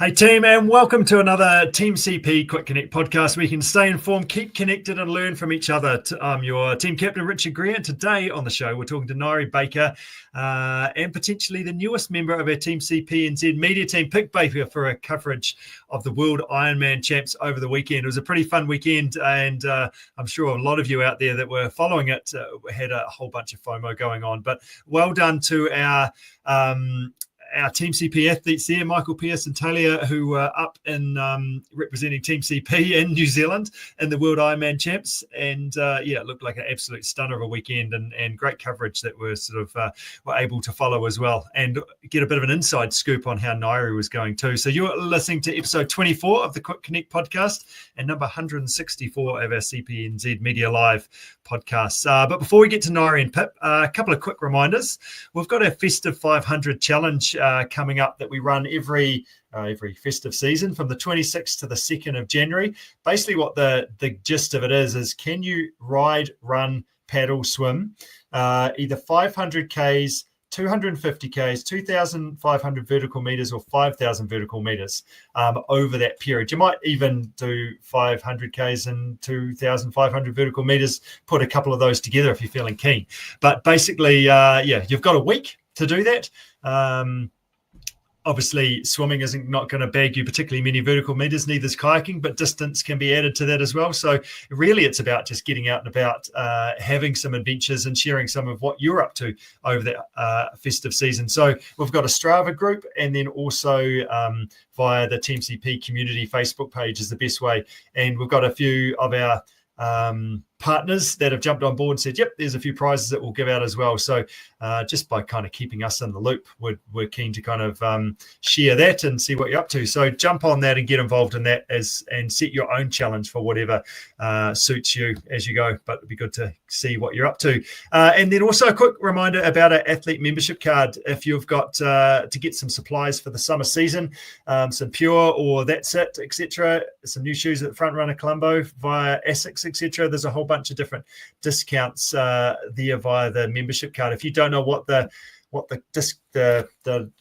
Hey team, and welcome to another Team CP Quick Connect podcast where you can stay informed, keep connected and learn from each other. I'm your team captain, Richard Greer, and today on the show we're talking to Ngaire Baker and potentially the newest member of our Team CPNZ media team, Pick Baker, for a coverage of the World IRONMAN Champs over the weekend. It was a pretty fun weekend, and I'm sure a lot of you out there that were following it had a whole bunch of FOMO going on. But well done to our Team CP athletes there, Michael Pearce and Talia, who were up in representing Team CP in New Zealand in the World Ironman Champs. And it looked like an absolute stunner of a weekend and great coverage that we're were able to follow as well and get a bit of an inside scoop on how Ngaire was going too. So you're listening to episode 24 of the Quick Connect podcast and number 164 of our CPNZ Media Live podcasts. But before we get to Ngaire and Pip, a couple of quick reminders. We've got our Festive 500 challenge coming up that we run every festive season from the 26th to the 2nd of January. Basically what the gist of it is can you ride, run, paddle, swim, either 500 Ks, 250 Ks, 2,500 vertical meters or 5,000 vertical meters over that period. You might even do 500 Ks and 2,500 vertical meters, put a couple of those together if you're feeling keen. But basically, you've got a week to do that. Obviously, swimming isn't not going to bag you particularly many vertical meters, neither is kayaking, but distance can be added to that as well. So really, it's about just getting out and about, having some adventures and sharing some of what you're up to over that festive season. So we've got a Strava group, and then also via the TeamCP community Facebook page is the best way. And we've got a few of our partners that have jumped on board and said, yep, there's a few prizes that we'll give out as well. So just by kind of keeping us in the loop, we're keen to kind of share that and see what you're up to. So jump on that and get involved in that and set your own challenge for whatever suits you as you go. But it'd be good to see what you're up to. And then also a quick reminder about our athlete membership card. If you've got to get some supplies for the summer season, some Pure or That's It, etc., some new shoes at Front Runner Colombo via ASICS, etc. There's a whole bunch of different discounts there via the membership card. If you don't know what the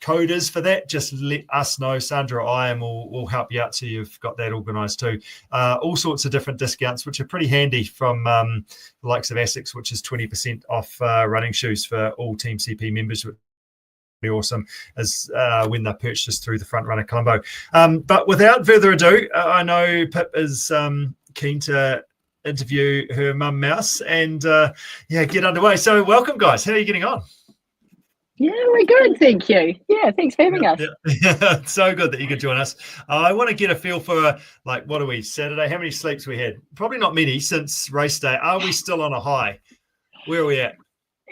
code is for that, just let us know. Sandra or I am will help you out so you've got that organised too. All sorts of different discounts, which are pretty handy from the likes of ASICS, which is 20% off running shoes for all Team CP members. Awesome as when they're purchased through the Front Runner Colombo. But without further ado, I know Pip is keen to interview her mum Mouse and get underway. So welcome, guys. How are you getting on? Yeah, we're good, thank you. Yeah, thanks for having us. Yeah. So good that you could join us. I want to get a feel for, what are we, Saturday? How many sleeps we had? Probably not many since race day. Are we still on a high? Where are we at?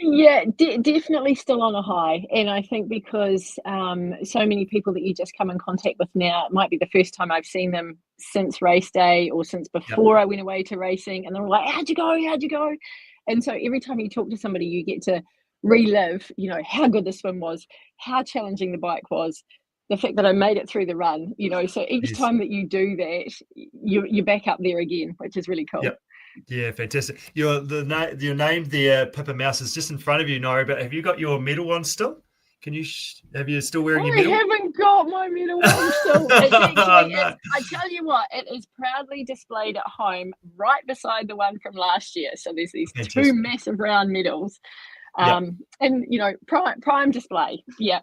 Yeah, definitely still on a high. And I think because so many people that you just come in contact with now, it might be the first time I've seen them since race day or since before I went away to racing. And they're like, how'd you go? How'd you go? And so every time you talk to somebody, you get to relive, how good the swim was, how challenging the bike was, the fact that I made it through the run, so each time that you do that, you're back up there again, which is really cool. Yep. Yeah, fantastic. Your name there, Pippa Mouse, is just in front of you, Ngaire, but have you got your medal on still? Can you have you still wearing your medal? I haven't got my medal on still. It's actually, I tell you what, it is proudly displayed at home right beside the one from last year. So there's these two massive round medals. And prime display. Yeah,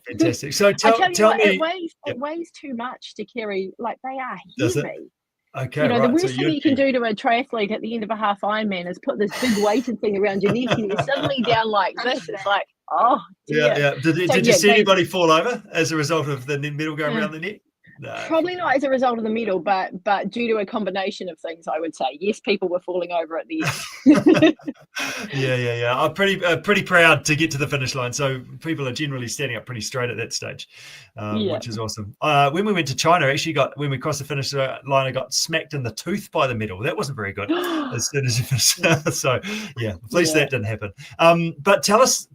fantastic. So tell me, it weighs too much to carry. Like, they are Does heavy. It? Okay, the worst thing you can do to a triathlete at the end of a half Ironman is put this big weighted thing around your neck, and you're suddenly down like this. It's like, oh dear. Yeah. Did you see anybody fall over as a result of the medal going around the neck? No. Probably not as a result of the medal, but due to a combination of things, I would say. Yes, people were falling over at the end. Yeah. I'm pretty proud to get to the finish line. So people are generally standing up pretty straight at that stage, which is awesome. When we went to China, actually when we crossed the finish line, I got smacked in the tooth by the medal. That wasn't very good as soon as you finished. So at least that didn't happen. But tell us,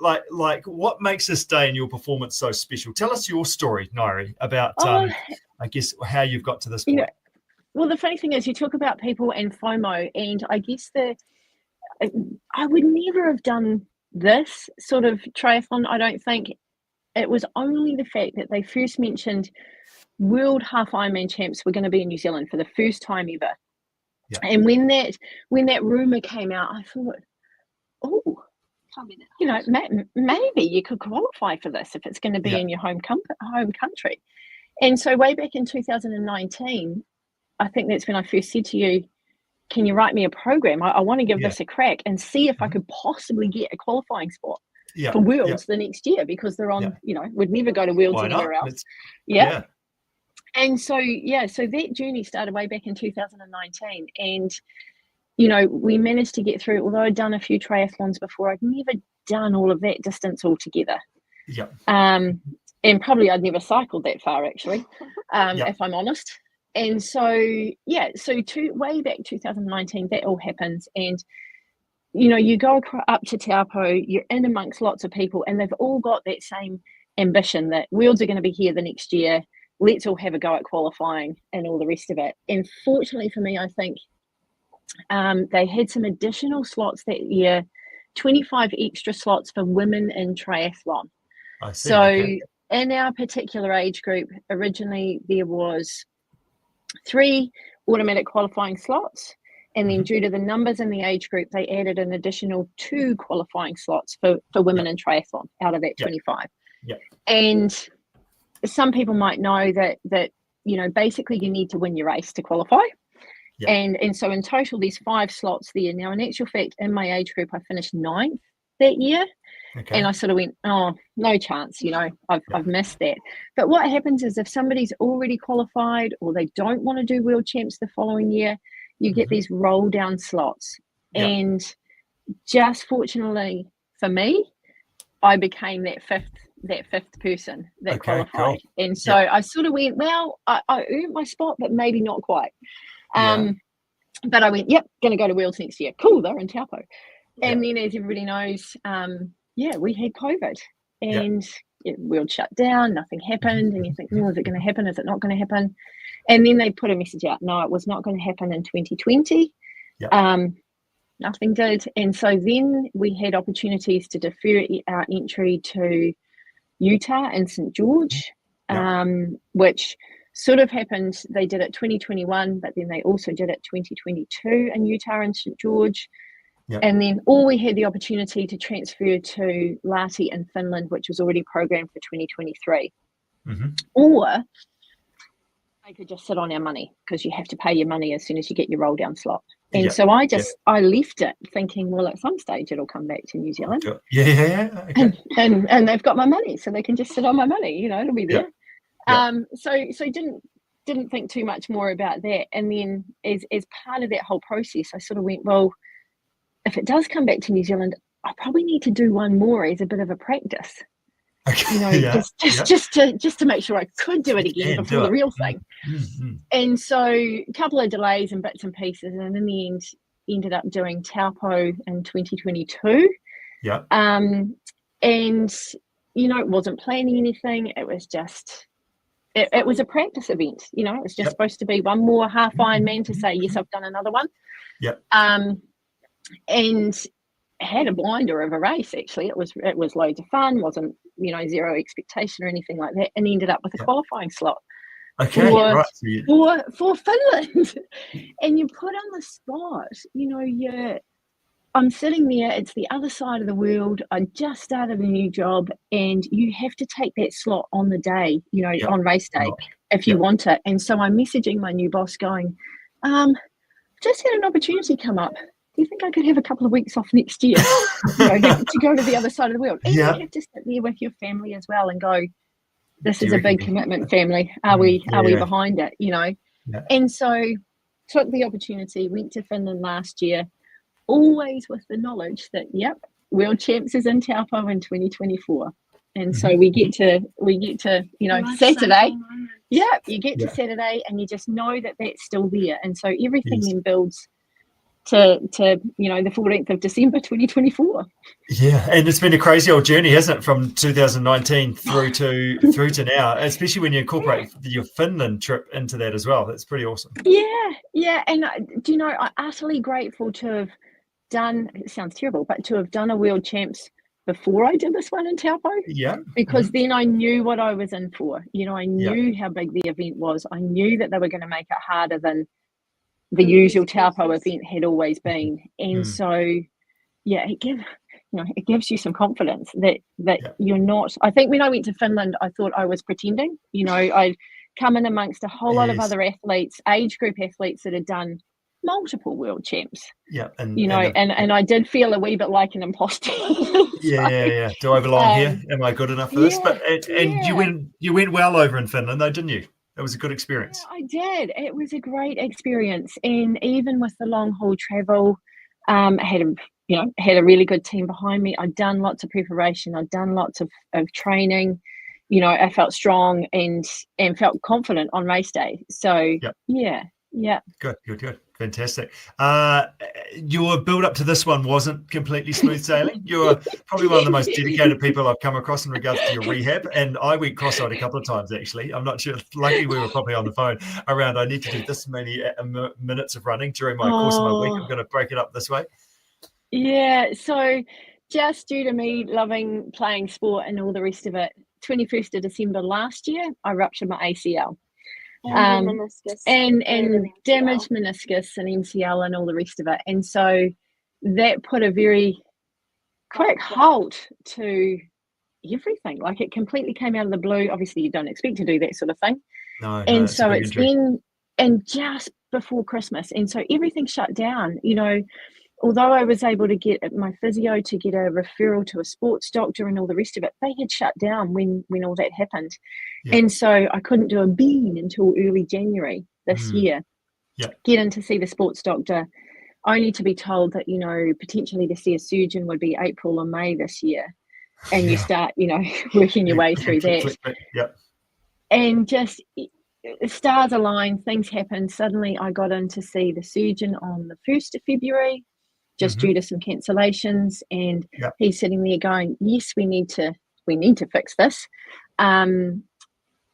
like what makes this day and your performance so special? Tell us your story, Ngaire, about I guess how you've got to this point. Well, the funny thing is, you talk about people and FOMO, and I guess I would never have done this sort of triathlon, I don't think, it was only the fact that they first mentioned World Half Ironman Champs were going to be in New Zealand for the first time ever. Yeah. And when that rumor came out, I thought, oh, you know, maybe you could qualify for this if it's going to be in your home country. And so way back in 2019, I think that's when I first said to you, can you write me a program? I want to give this a crack and see if I could possibly get a qualifying spot for Worlds the next year, because they're on, you know, would never go to Worlds anywhere else. And so, so that journey started way back in 2019. And, you know, we managed to get through, although I'd done a few triathlons before, I'd never done all of that distance altogether. And probably I'd never cycled that far, actually, if I'm honest. And so, way back 2019, that all happens. And, you know, you go up to Taupo, you're in amongst lots of people, and they've all got that same ambition that Worlds are going to be here the next year. Let's all have a go at qualifying and all the rest of it. And fortunately for me, I think they had some additional slots that year, 25 extra slots for women in triathlon. I see. So in our particular age group, originally there was 3 automatic qualifying slots, and then due to the numbers in the age group, they added an additional 2 qualifying slots for women in triathlon out of that 25. And some people might know that you know, basically you need to win your race to qualify. And so in total there's 5 slots there. Now in actual fact, in my age group I finished 9th that year. And I sort of went, oh, no chance, you know, I've missed that. But what happens is if somebody's already qualified or they don't want to do World Champs the following year, you get these roll down slots. And just fortunately for me, I became that fifth person that qualified. And so I sort of went, well, I earned my spot, but maybe not quite. But I went, going to go to Worlds next year. Cool, they're in Taupo. And then, as everybody knows, we had COVID, and World shut down, nothing happened, and you think, is it going to happen? Is it not going to happen? And then they put a message out, no, it was not going to happen in 2020. Nothing did. And so then we had opportunities to defer our entry to Utah and St. George, which sort of happened. They did it 2021, but then they also did it 2022 in Utah and St. George. And then we had the opportunity to transfer to Lahti in Finland, which was already programmed for 2023. Or they could just sit on our money, because you have to pay your money as soon as you get your roll down slot. And so I left it thinking, well, at some stage it'll come back to New Zealand. And they've got my money, so they can just sit on my money, you know, it'll be there. So didn't think too much more about that. And then as part of that whole process, I sort of went, well, if it does come back to New Zealand, I probably need to do one more as a bit of a practice. You know, just to make sure I could do it again before the real thing. And so a couple of delays and bits and pieces, and in the end ended up doing Taupo in 2022. And you know, it wasn't planning anything. It was just it was a practice event. You know, it was just supposed to be one more half Ironman to say, yes, I've done another one. And had a blinder of a race. Actually, it was loads of fun. Wasn't, you know, zero expectation or anything like that, and ended up with a qualifying slot for Finland. And you put on the spot, you know, I'm sitting there, it's the other side of the world, I just started a new job, and you have to take that slot on the day, you know, on race day, if you want it. And so I'm messaging my new boss going, just had an opportunity come up. Do you think I could have a couple of weeks off next year, you know, to go to the other side of the world? And you have to sit there with your family as well and go, this is a big commitment, family. Are we behind it, you know? And so took the opportunity, went to Finland last year, always with the knowledge that, World Champs is in Taupo in 2024. And so we get to, you know, Saturday. You get to Saturday, and you just know that that's still there. And so everything then builds to you know, the 14th of December 2024. And it's been a crazy old journey, hasn't it, from 2019 through to now, especially when you incorporate your Finland trip into that as well. That's pretty awesome. And do you know, I'm utterly grateful to have done, it sounds terrible, but to have done a World Champs before I did this one in Taupo, because then I knew what I was in for. You know, I knew how big the event was. I knew that they were going to make it harder than the usual Taupo event had always been. And so, it gives you some confidence that you're not. I think when I went to Finland, I thought I was pretending. You know, I'd come in amongst a whole lot of other athletes, age group athletes that had done multiple world champs. And I did feel a wee bit like an imposter. Do I belong here? Am I good enough for this? But you went well over in Finland though, didn't you? It was a good experience. I did. It was a great experience, and even with the long haul travel, I had a really good team behind me. I'd done lots of preparation. I'd done lots of training. You know, I felt strong and felt confident on race day. So Good. Fantastic. Your build up to this one wasn't completely smooth sailing. You're probably one of the most dedicated people I've come across in regards to your rehab. And I went cross-eyed a couple of times, actually. I'm not sure. Luckily, we were probably on the phone around, I need to do this many minutes of running during my course of my week. I'm going to break it up this way. Yeah. So just due to me loving playing sport and all the rest of it, 21st of December last year, I ruptured my ACL. And damaged meniscus and MCL and all the rest of it. And so that put a very quick halt to everything. Like, it completely came out of the blue. Obviously, you don't expect to do that sort of thing. And so it's been, and just before Christmas. And so everything shut down, you know. Although I was able to get my physio to get a referral to a sports doctor and all the rest of it, they had shut down when all that happened. And so I couldn't do a bean until early January this year. Get in to see the sports doctor, only to be told that, you know, potentially to see a surgeon would be April or May this year. And you start, you know, working your way through that. And just stars align, things happen. Suddenly I got in to see the surgeon on the 1st of February. Just due to some cancellations, and he's sitting there going, yes, we need to fix this. And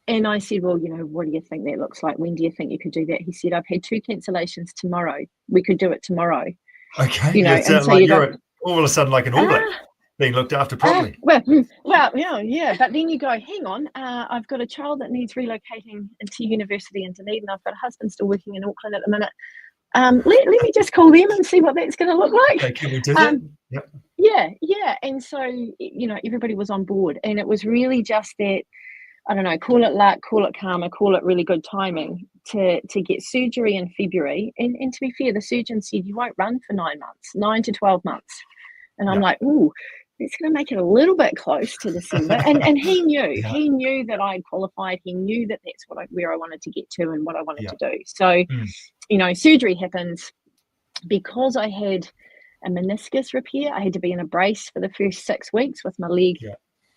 I said, well, you know, what do you think that looks like? When do you think you could do that? He said, I've had 2 cancellations tomorrow. We could do it tomorrow. Okay. You know, and so like you're all of a sudden like an all black being looked after properly. Well, yeah. But then you go, hang on, I've got a child that needs relocating into university in Dunedin. I've got a husband still working in Auckland at the minute. Let me just call them and see what that's going to look like. Okay, can we do that? Yeah. And so, you know, everybody was on board, and it was really just that, I don't know, call it luck, call it karma, call it really good timing to get surgery in February. And to be fair, the surgeon said you won't run for 9 to 12 months. And I'm like, ooh, it's going to make it a little bit close to December. And he knew that I'd qualified. He knew that that's where I wanted to get to and what I wanted to do. So, you know, surgery happens. Because I had a meniscus repair, I had to be in a brace for the first 6 weeks with my leg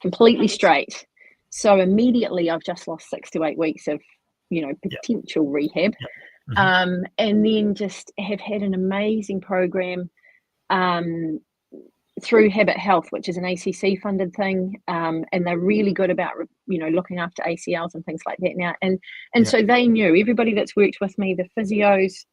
completely straight. So immediately I've just lost 6 to 8 weeks of, you know, potential rehab. And then just have had an amazing program through Habit Health, which is an ACC funded thing, and they're really good about, you know, looking after ACLs and things like that now. And so they knew, everybody that's worked with me, the physios,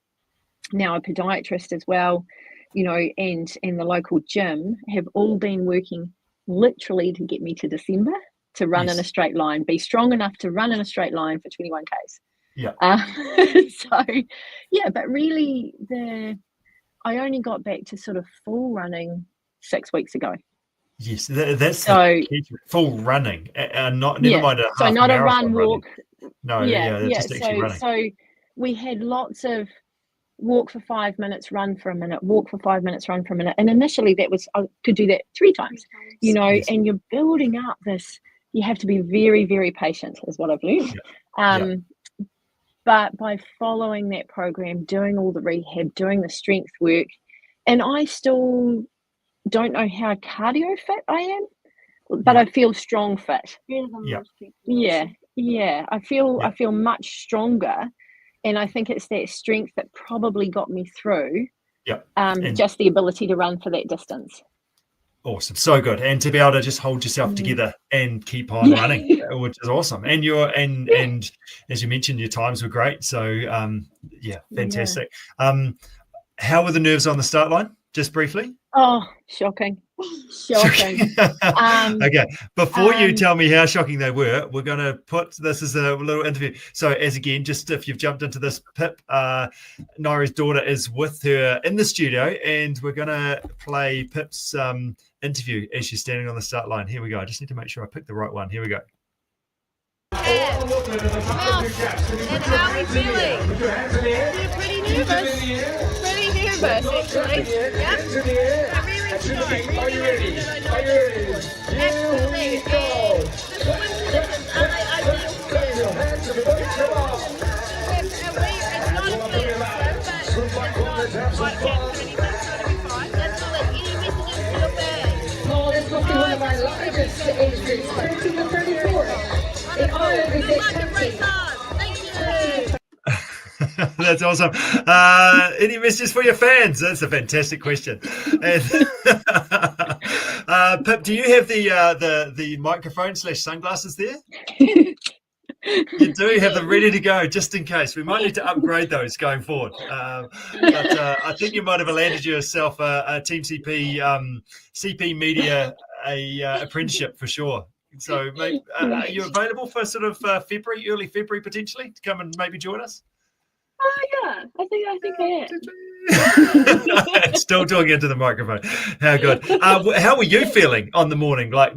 now a podiatrist as well, you know, and the local gym have all been working literally to get me to December to run in a straight line, be strong enough to run in a straight line for 21 Ks. But really I only got back to sort of full running 6 weeks ago. Yes, that's so full running, not never mind a half so not a run running. walk. Just actually running. So we had lots of walk for 5 minutes, run for a minute, walk for 5 minutes, run for a minute. And initially that was, I could do that 3 times, you know, and you're building up this, you have to be very, very patient is what I've learned. But by following that program, doing all the rehab, doing the strength work, and I still don't know how cardio fit I am, but I feel strong fit. I feel much stronger, and I think it's that strength that probably got me through. Just the ability to run for that distance. Awesome, so good, and to be able to just hold yourself together and keep on running, which is awesome. And and as you mentioned, your times were great. So fantastic. How were the nerves on the start line? Just briefly. Oh, shocking. Shocking. Okay, before you tell me how shocking they were, we're going to put this as a little interview. So, as again, just if you've jumped into this, Pip, Ngaire's daughter is with her in the studio, and we're going to play Pip's interview as she's standing on the start line. Here we go. I just need to make sure I pick the right one. Here we go. And how are we feeling? We're pretty nervous. Pretty nervous, actually. Yeah? I'm really sorry. Really that I know this. Absolutely. And the coincidences are they ideal for you? It's not a big swim, but it's not quite captain anything, so it'll be fine. That's all. Any messages to your fans? Oh, this must be one of our largest age groups, 13 to 34. Good luck and break hard. Thank you. That's awesome. Any messages for your fans? That's a fantastic question. And, Pip, do you have the microphone / sunglasses there? You do have them ready to go, just in case. We might need to upgrade those going forward. But I think you might have landed yourself a TeamCP CP Media apprenticeship for sure. So, mate, are you available for sort of February, early February potentially, to come and maybe join us? Oh yeah, I think I am. Still talking into the microphone. How good. How were you feeling on the morning? Like,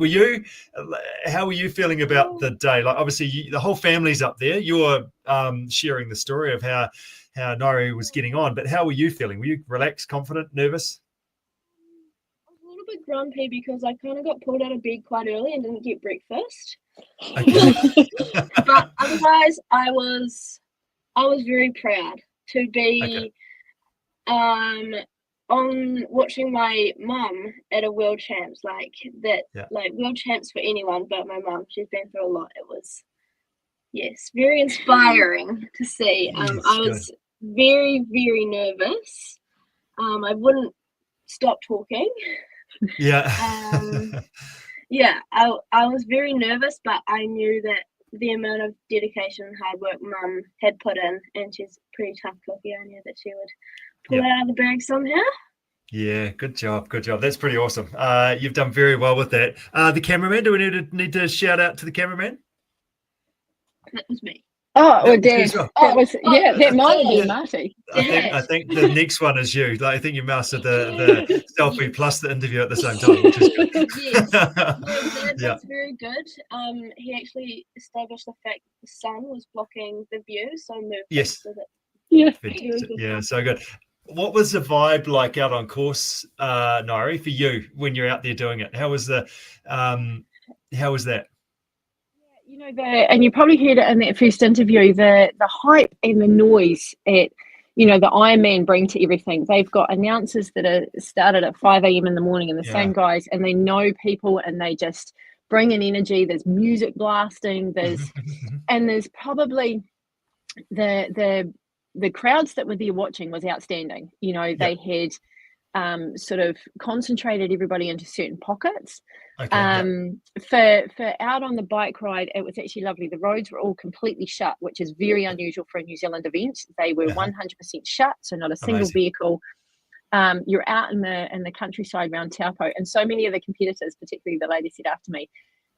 how were you feeling about the day? Like, obviously, the whole family's up there. You're sharing the story of how Ngaire was getting on, but how were you feeling? Were you relaxed, confident, nervous? Bit grumpy because I kind of got pulled out of bed quite early and didn't get breakfast. Okay. But otherwise, I was very proud to be on watching my mum at a World Champs like World Champs for anyone but my mum. She's been through a lot. It was very inspiring to see. I was very, very nervous. I wouldn't stop talking. Yeah. I was very nervous, but I knew that the amount of dedication and hard work Mum had put in, and she's a pretty tough cookie, I knew that she would pull it out of the bag somehow. Yeah, good job. That's pretty awesome. You've done very well with that. The cameraman, do we need to shout out to the cameraman? That was me. Oh, well, Dan. That might have been Marty. I think the next one is you. Like, I think you mastered the selfie plus the interview at the same time, which is good. That's very good. He actually established the fact that the sun was blocking the view, so moved. Yes. Yeah. Yeah, so good. What was the vibe like out on course, Ngaire, for you when you're out there doing it? How was that? You know, and you probably heard it in that first interview, the hype and the noise at, the IRONMAN bring to everything. They've got announcers that are started at 5 a.m. in the morning, and the same guys, and they know people, and they just bring in energy. There's music blasting. There's probably the crowds that were there watching was outstanding. They had sort of concentrated everybody into certain pockets. For out on the bike ride, it was actually lovely. The roads were all completely shut, which is very unusual for a New Zealand event. They were 100% shut, so not a single vehicle. You're out in the countryside around Taupo, and so many of the competitors, particularly the lady said after me,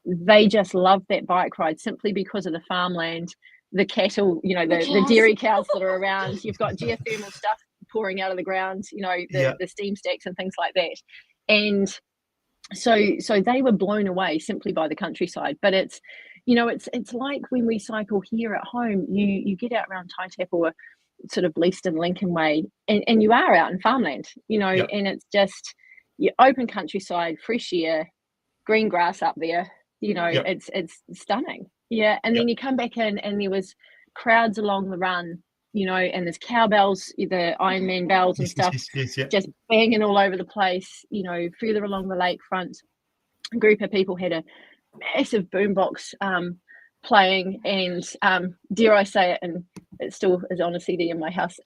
they just loved that bike ride simply because of the farmland, the cattle, the dairy cows that are around. You've got geothermal stuff pouring out of the ground, the steam stacks and things like that. And so they were blown away simply by the countryside. But it's like when we cycle here at home, you get out around Taupo or sort of Leaston, Lincoln Way, and you are out in farmland, and it's just your open countryside, fresh air, green grass up there, it's stunning. Yeah. And then you come back in and there was crowds along the run, and there's cowbells, the IRONMAN bells and stuff, just banging all over the place. Further along the lakefront, a group of people had a massive boombox playing, and dare I say it, and it still is on a CD in my house,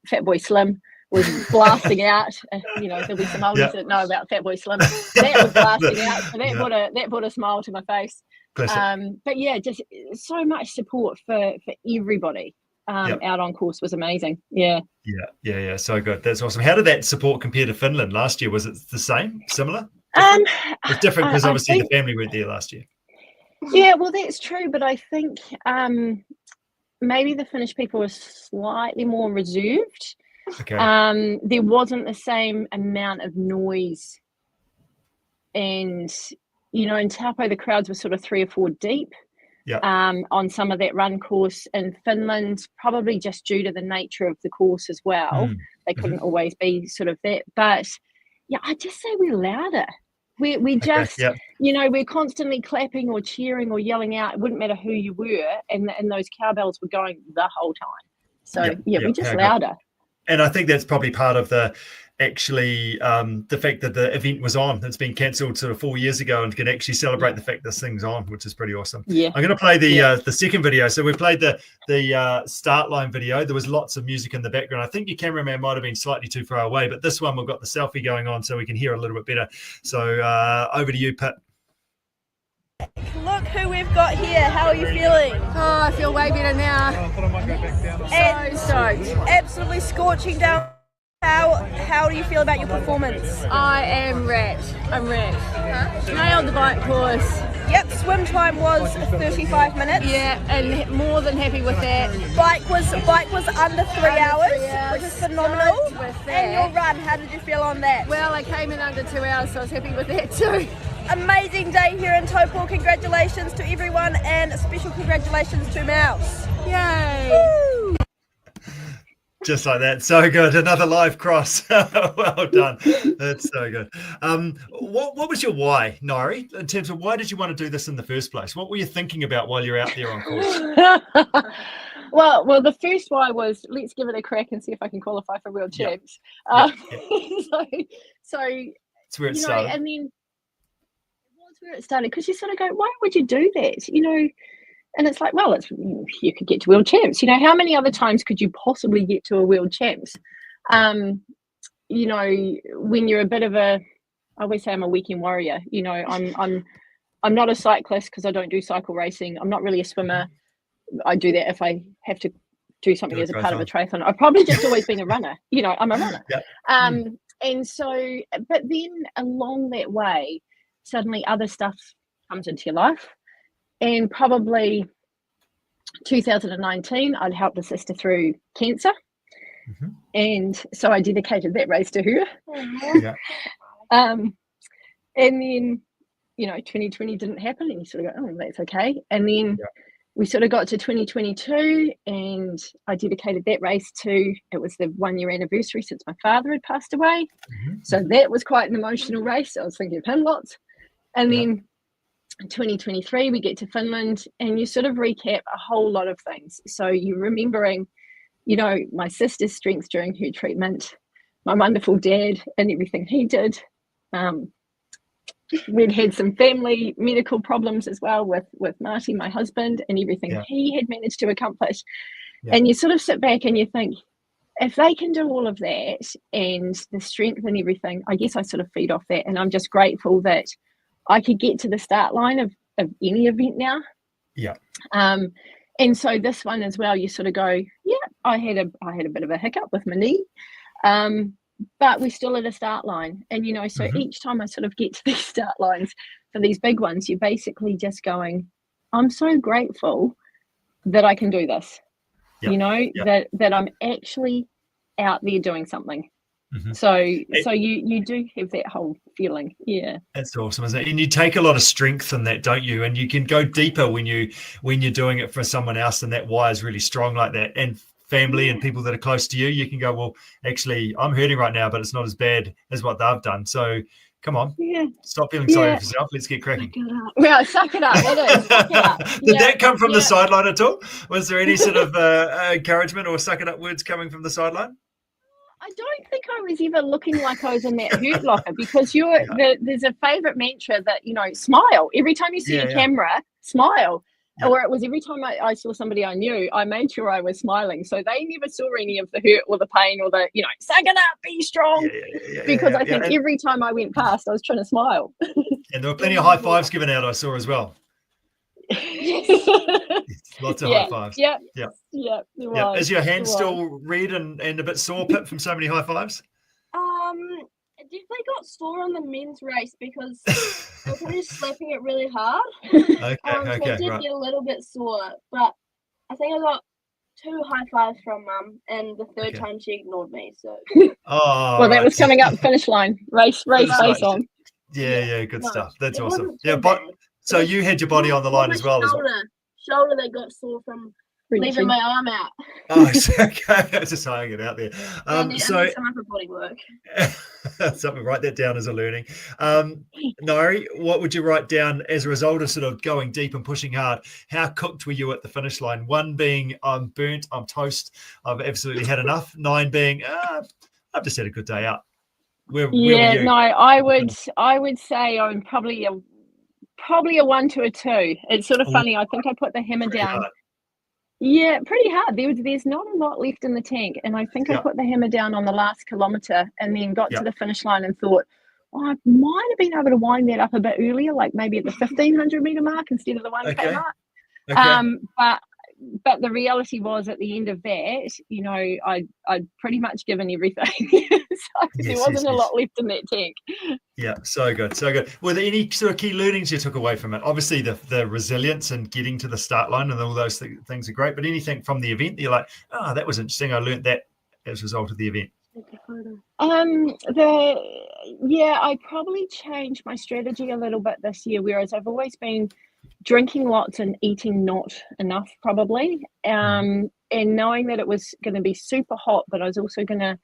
Fatboy Slim was blasting out. There'll be some oldies that know about Fatboy Slim. That was blasting out, so that brought a smile to my face. But yeah, just so much support for everybody. Out on course was amazing. Yeah, so good. That's awesome. How did that support compare to Finland last year? Was it the same, similar? different? It's different because I obviously think, the family went there last year. yeah, well, that's true, but I think maybe the Finnish people were slightly more reserved. Okay. There wasn't the same amount of noise, and in Taupo the crowds were sort of 3 or 4 deep. Yeah. On some of that run course in Finland, probably just due to the nature of the course as well. They couldn't always be sort of that. But yeah, I'd just say we're louder. We just, we're constantly clapping or cheering or yelling out. It wouldn't matter who you were, and those cowbells were going the whole time. So we're just louder. And I think that's probably part of the fact that the event was on. It's been cancelled sort of 4 years ago, and can actually celebrate the fact this thing's on, which is pretty awesome. Yeah. I'm going to play the second video. So we played the start line video. There was lots of music in the background. I think your cameraman might have been slightly too far away, but this one we've got the selfie going on, so we can hear a little bit better. So over to you, Pit. Look who we've got here. How are you feeling? Oh, I feel way better now. So stoked. Absolutely scorching down. How do you feel about your performance? I am wrecked. I'm wrecked. Nailed the bike course. Yep, swim time was 35 minutes. Yeah, and more than happy with that. Bike was under 3 hours, which is phenomenal. And your run, how did you feel on that? Well, I came in under 2 hours, so I was happy with that too. Amazing day here in Taupo. Congratulations to everyone, and a special congratulations to Mouse. Yay! Woo! Just like that. So good. Another live cross. Well done. That's so good. What was your why, Ngaire, in terms of why did you want to do this in the first place? What were you thinking about while you're out there on course? Well, the first why was, let's give it a crack and see if I can qualify for World Champs. So it's where it started. And then it was where it started, because you sort of go, why would you do that? And it's like, well, you could get to World Champs. How many other times could you possibly get to a World Champs? When you're a bit of I always say I'm a weekend warrior. I'm not a cyclist because I don't do cycle racing. I'm not really a swimmer. I do that if I have to do something as a part of a triathlon. I've probably just always been a runner. I'm a runner. And so, but then along that way, suddenly other stuff comes into your life. And probably 2019, I'd helped a sister through cancer. And so I dedicated that race to her. And then, 2020 didn't happen, and you sort of go, oh, that's okay. And then we sort of got to 2022, and I dedicated that race to, it was the 1 year anniversary since my father had passed away. So that was quite an emotional race. I was thinking of him lots. And then 2023 we get to Finland, and you sort of recap a whole lot of things. So you're remembering, my sister's strength during her treatment, my wonderful dad and everything he did. We'd had some family medical problems as well with Marty, my husband, and everything he had managed to accomplish. And you sort of sit back and you think, if they can do all of that and the strength and everything, I guess I sort of feed off that. And I'm just grateful that I could get to the start line of any event now. And so this one as well, you sort of go, I had a bit of a hiccup with my knee, but we're still at a start line. And, so each time I sort of get to these start lines for these big ones, you're basically just going, I'm so grateful that I can do this, that I'm actually out there doing something. So you do have that whole feeling. That's awesome, isn't it? And you take a lot of strength in that, don't you? And you can go deeper when you're doing it for someone else, and that wire is really strong like that. And family and people that are close to you, you can go, well, actually I'm hurting right now, but it's not as bad as what they've done. So come on, stop feeling sorry for yourself. Let's get cracking. Well, suck it up. It is. Suck it up. Did that come from the sideline at all? Was there any sort of encouragement or suck it up words coming from the sideline? I don't think I was ever looking like I was in that hurt locker, because there's a favourite mantra that, smile. Every time you see a camera, smile. Or it was every time I saw somebody I knew, I made sure I was smiling. So they never saw any of the hurt or the pain or the, suck it up, be strong. Because I think every time I went past, I was trying to smile. And there were plenty of high fives given out, I saw as well. Lots of high fives. Is your hand still red and a bit sore, Pip, from so many high fives? It definitely got sore on the men's race because I was kind of slapping it really hard. Okay, So okay, I did right. get a little bit sore, but I think I got 2 high fives from Mum, and the third Okay. time she ignored me. So Oh, Well, that right. was coming up finish line. Race Right. on. Yeah, good no, stuff. That's it awesome. wasn't Yeah, too but bad. so you had your body on the line My as well. shoulder that got sore from leaving Reaching. my arm out. Oh, okay. Just saying it out there. I need So some upper body work. something, write that down as a learning. Ngaire, what would you write down as a result of sort of going deep and pushing hard? How cooked were you at the finish line? 1 being I'm burnt, I'm toast, I've absolutely had enough. 9 being I've just had a good day out. Where were you? No, I would say I'm probably a 1 to a 2. It's sort of funny. I think I put the hammer Pretty down. hard. Yeah, pretty hard. There's not a lot left in the tank, and I think I put the hammer down on the last kilometre, and then got to the finish line and thought, oh, I might have been able to wind that up a bit earlier, like maybe at the 1,500 metre mark instead of the 1K mark. Okay. But the reality was at the end of that, you know, I'd pretty much given everything. So there wasn't a lot left in that tank. Yeah, so good. Were there any sort of key learnings you took away from it? Obviously, the resilience and getting to the start line and all those things are great. But anything from the event that you're like, oh, that was interesting. I learned that as a result of the event. I probably changed my strategy a little bit this year, whereas I've always been drinking lots and eating not enough, probably. And knowing that it was going to be super hot, but I was also going to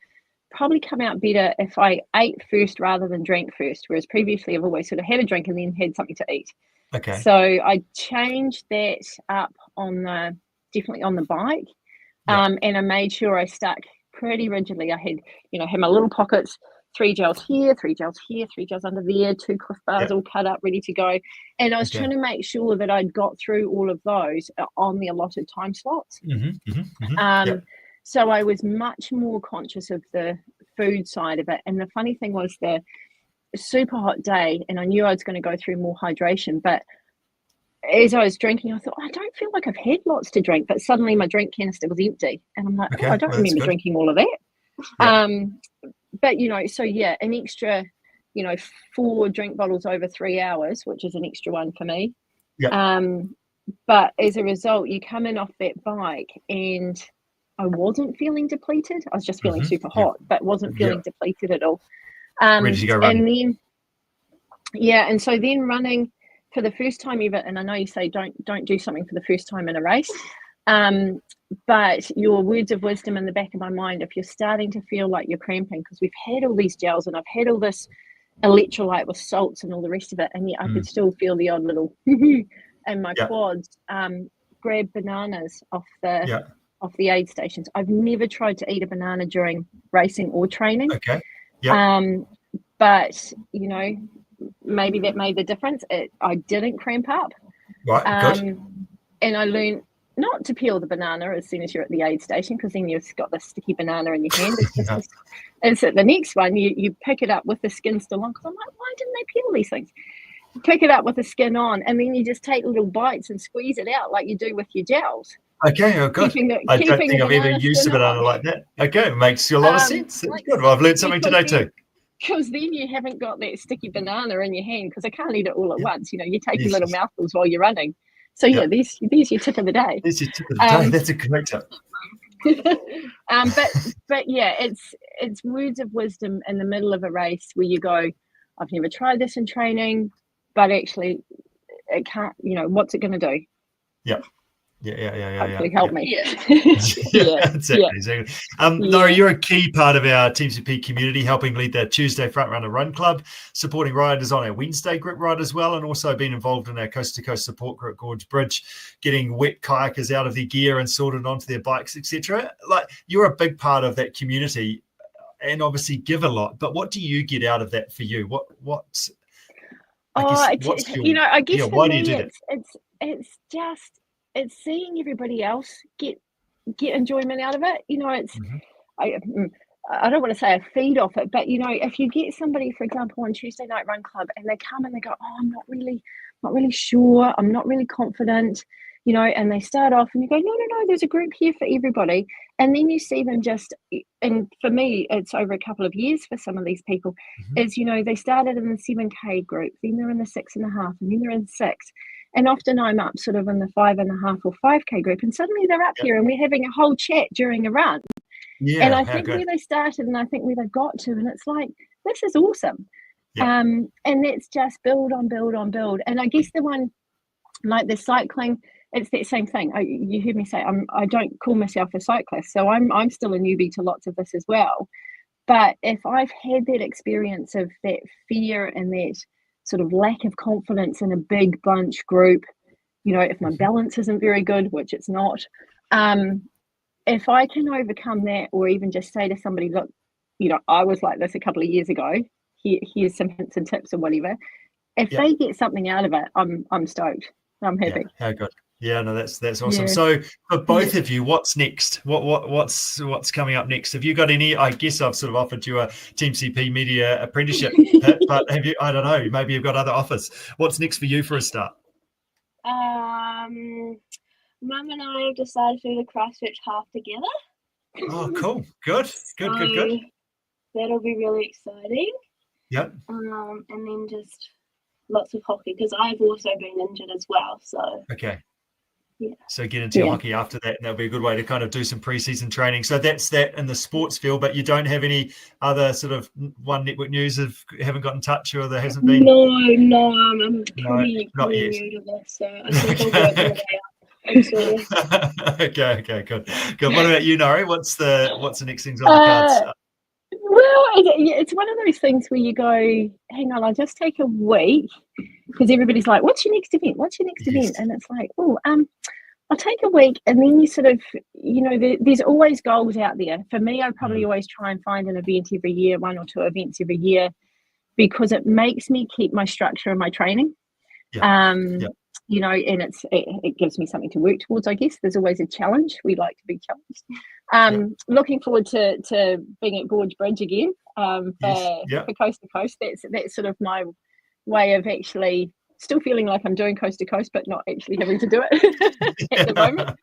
probably come out better if I ate first rather than drank first, whereas previously I've always sort of had a drink and then had something to eat. Okay. So I changed that up definitely on the bike, and I made sure I stuck pretty rigidly. I had my little pockets, 3 gels here, 3 gels here, 3 gels under there, 2 Cliff Bars all cut up, ready to go. And I was trying to make sure that I'd got through all of those on the allotted time slots. So I was much more conscious of the food side of it. And the funny thing was the super hot day, and I knew I was going to go through more hydration. But as I was drinking, I thought, I don't feel like I've had lots to drink. But suddenly my drink canister was empty. And I'm like, I don't remember drinking all of that. But, an extra, 4 drink bottles over 3 hours, which is an extra one for me. But as a result, you come in off that bike and I wasn't feeling depleted. I was just feeling super hot, but wasn't feeling depleted at all. Ready to go run. And then, and so then running for the first time ever, and I know you say don't do something for the first time in a race, but your words of wisdom in the back of my mind, if you're starting to feel like you're cramping, because we've had all these gels and I've had all this electrolyte with salts and all the rest of it, and yet I could still feel the odd little in my quads. Grab bananas off the aid stations. I've never tried to eat a banana during racing or training. Okay. But maybe that made the difference. I didn't cramp up. Right. Good. And I learned not to peel the banana as soon as you're at the aid station, because then you've got the sticky banana in your hand. It's the next one. You pick it up with the skin still on, because I'm like, why didn't they peel these things? Pick it up with the skin on, and then you just take little bites and squeeze it out like you do with your gels. Okay, oh good. I don't think I've ever used a banana like that. Okay, it makes a lot of sense. That's good. Well, I've learned something today too. Because then you haven't got that sticky banana in your hand, because I can't eat it all at once. You take your little mouthfuls while you're running. So there's your tip of the day. There's your tip of the day. That's a great tip. But it's words of wisdom in the middle of a race where you go, I've never tried this in training, but actually it can't. What's it going to do? Yeah. Hopefully help me. Exactly. Ngaire, you're a key part of our TeamCP community, helping lead the Tuesday Front Runner Run Club, supporting riders on our Wednesday group ride as well, and also been involved in our coast to coast support group Gorge Bridge, getting wet kayakers out of their gear and sorted onto their bikes, etc. Like, you're a big part of that community, and obviously give a lot. But what do you get out of that for you? What's I guess why do you do that? It's just. It's seeing everybody else get enjoyment out of it. I don't want to say I feed off it, but if you get somebody, for example, on Tuesday Night Run Club, and they come and they go, oh, I'm not really sure, I'm not really confident, and they start off and you go, no, there's a group here for everybody. And then you see them just, and for me, it's over a couple of years for some of these people, is, they started in the 7K group, then they're in the 6.5, and then they're in 6. And often I'm up sort of in the 5.5 or 5K group, and suddenly they're up here and we're having a whole chat during a run. Yeah, and I think where they started and I think where they've got to, and it's like, this is awesome. And that's just build on build on build. And I guess the one, like the cycling, it's that same thing. You heard me say I don't call myself a cyclist, so I'm still a newbie to lots of this as well. But if I've had that experience of that fear and that sort of lack of confidence in a big bunch group, if my balance isn't very good, which it's not, if I can overcome that, or even just say to somebody, look, I was like this a couple of years ago, here's some hints and tips or whatever. If they get something out of it, I'm stoked. I'm happy. Yeah, how good. Yeah, no, that's awesome. So for both of you, what's next? What's coming up next? Have you got any? I guess I've sort of offered you a TeamCP Media apprenticeship, but have you? I don't know. Maybe you've got other offers. What's next for you for a start? Mum and I have decided to do the Christchurch half together. Oh, cool. Good. Good. That'll be really exciting. Yep. And then just lots of hockey, because I've also been injured as well. So okay. Yeah. So get into your hockey after that, and that'll be a good way to kind of do some preseason training. So that's that in the sports field, but you don't have any other sort of One Network news haven't got in touch, or there hasn't been? No, I'm pretty new to this, so I think I'll work my way up. I'm sorry. Okay, good. What about you, Ngaire? What's the next things on the cards? Well, it's one of those things where you go, hang on, I'll just take a week, because everybody's like, what's your next event? What's your next event? And it's like, I'll take a week, and then you sort of, there's always goals out there. For me, I probably always try and find an event every year, 1 or 2 events every year, because it makes me keep my structure in my training. And it gives me something to work towards, I guess. There's always a challenge. We like to be challenged. Looking forward to being at Gorge Bridge again for Coast to Coast. That's sort of my way of actually still feeling like I'm doing Coast to Coast, but not actually having to do it at the moment.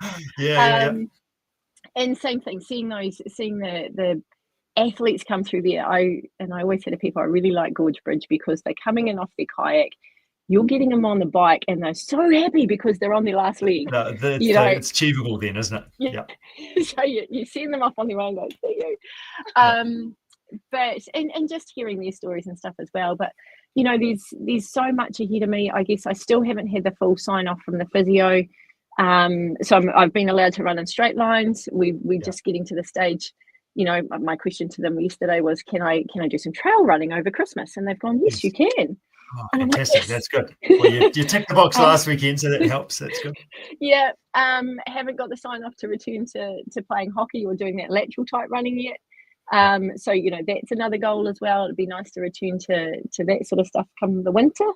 And same thing, seeing the athletes come through there. I always say to people, I really like Gorge Bridge because they're coming in off their kayak. You're getting them on the bike and they're so happy because they're on their last leg. No, it's achievable then, isn't it? Yeah. So you send them off on their own, go, see you. But and just hearing their stories and stuff as well. But there's so much ahead of me. I guess I still haven't had the full sign off from the physio. So I've been allowed to run in straight lines. We're just getting to the stage. My question to them yesterday was, can I do some trail running over Christmas? And they've gone, yes, you can. Oh, fantastic. Like, yes. That's good. Well, you ticked the box last weekend, so that helps. That's good. Yeah. Haven't got the sign off to return to playing hockey or doing that lateral type running yet. So that's another goal as well. It'd be nice to return to that sort of stuff come the winter.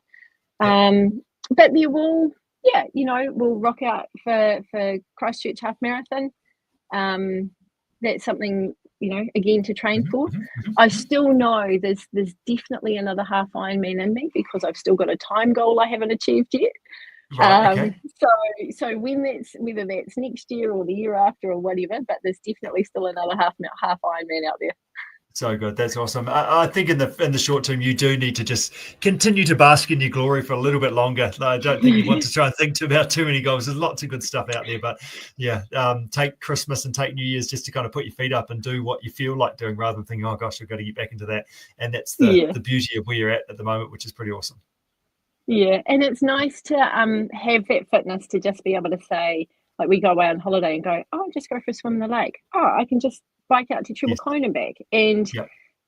But there will we'll rock out for Christchurch half marathon. That's something again to train for. I still know there's definitely another half Ironman in me because I've still got a time goal I haven't achieved yet. Right, so whether that's next year or the year after or whatever, but there's definitely still another half Ironman out there. So good. That's awesome. I think in the short term, you do need to just continue to bask in your glory for a little bit longer. I don't think you want to try and think about too many goals. There's lots of good stuff out there, but take Christmas and take New Year's just to kind of put your feet up and do what you feel like doing rather than thinking, oh gosh, I've got to get back into that. And that's the beauty of where you're at the moment, which is pretty awesome. Yeah. And it's nice to have that fitness to just be able to say, like we go away on holiday and go, oh, just go for a swim in the lake. Oh, I can just bike out to Triple Cone and back, and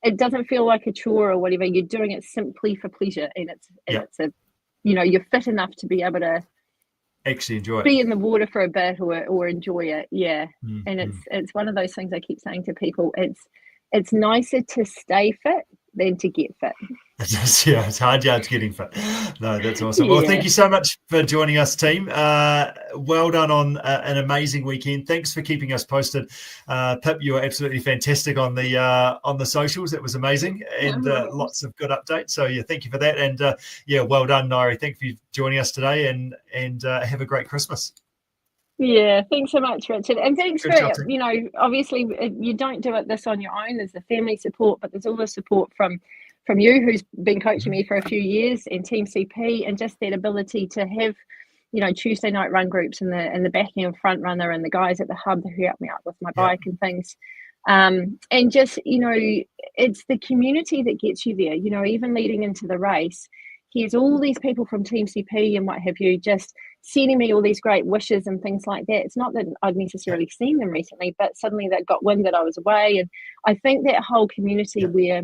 it doesn't feel like a chore or whatever. You're doing it simply for pleasure, and it's a you're fit enough to be able to actually enjoy it, be in the water for a bit or enjoy it. And it's one of those things I keep saying to people, it's nicer to stay fit than to get fit. It's hard yards getting fit. No, that's awesome. Well, thank you so much for joining us, team. Well done on an amazing weekend. Thanks for keeping us posted. Pip, you were absolutely fantastic on the socials. It was amazing, and lots of good updates. So thank you for that. And well done, Ngaire. Thank you for joining us today, and have a great Christmas. Yeah, thanks so much, Richard. And thanks Good for, job, team. obviously you don't do it this on your own. There's the family support, but there's all the support from you, who's been coaching me for a few years, and Team CP, and just that ability to have, Tuesday night run groups, and the backing and front runner, and the guys at the hub who help me out with my bike and things. And just, it's the community that gets you there, even leading into the race. Here's all these people from Team CP and what have you, just sending me all these great wishes and things like that. It's not that I'd necessarily seen them recently, but suddenly they got wind that I was away. And I think that whole community where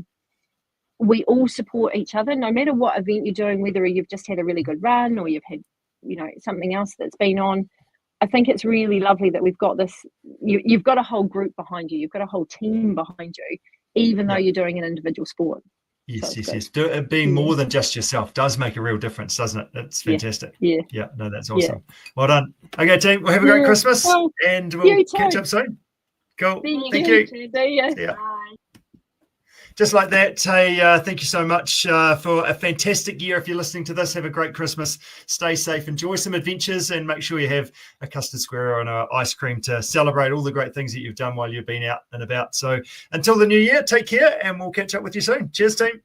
we all support each other, no matter what event you're doing, whether you've just had a really good run or you've had, something else that's been on. I think it's really lovely that we've got this, you've got a whole group behind you, you've got a whole team behind you, even though you're doing an individual sport. Yes. Being more than just yourself does make a real difference, doesn't it? It's fantastic. Yeah. No, that's awesome. Well done. Okay, team. Well, have a great Christmas, and we'll catch up soon. Cool. Thank you. See ya. Just like that, hey, thank you so much for a fantastic year. If you're listening to this, have a great Christmas. Stay safe, enjoy some adventures, and make sure you have a custard square and an ice cream to celebrate all the great things that you've done while you've been out and about. So until the new year, take care, and we'll catch up with you soon. Cheers, team.